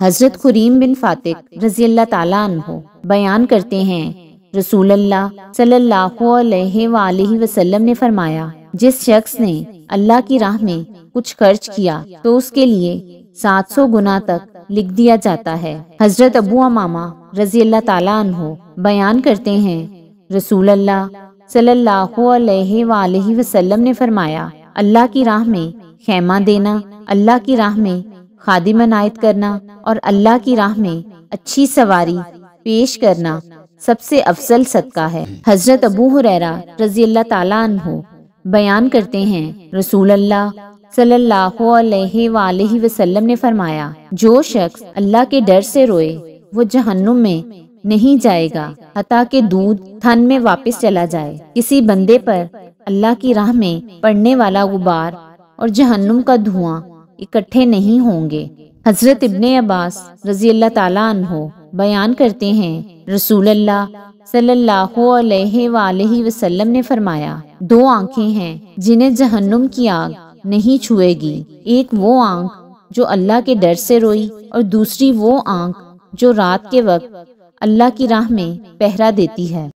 हजरत खुरीम बिन फातिक रज़ी अल्लाह ताला अन्हो बयान करते हैं, रसूल अल्लाह सल्लल्लाहु अलैहि वसल्लम ने फरमाया, जिस शख्स ने अल्लाह की राह में कुछ खर्च किया तो उसके लिए 700 गुना तक लिख दिया जाता है। हजरत अबू अमामा रज़ी अल्लाह ताला अन्हो बयान करते हैं, रसूल अल्लाह सल्लल्लाहु अलैहि वसल्लम ने फरमाया, अल्लाह की राह में खैमा देना, अल्लाह की राह में खादिम अनायत करना और अल्लाह की राह में अच्छी सवारी पेश करना सबसे अफजल सदका है। हजरत अबू हुरैरा रज़ी अल्लाह ताला अन्हु बयान करते हैं, रसूल अल्लाह सल्लल्लाहु अलैहि वसल्लम ने फरमाया, जो शख्स अल्लाह के डर से रोए वो जहन्नुम में नहीं जाएगा हत्ता कि दूध थन में वापस चला जाए। किसी बंदे पर अल्लाह की राह में पड़ने वाला गुबार और जहन्नुम का धुआं इकट्ठे नहीं होंगे। हजरत इब्ने अब्बास रज़ी अल्लाह ताला अन्हो बयान करते हैं, रसूल अल्लाह सल्लल्लाहु अलैहि वसल्लम ने फरमाया, दो आंखें हैं जिन्हें जहन्नुम की आग नहीं छुएगी। एक वो आंख जो अल्लाह के डर से रोई और दूसरी वो आंख जो रात के वक्त अल्लाह की राह में पहरा देती है।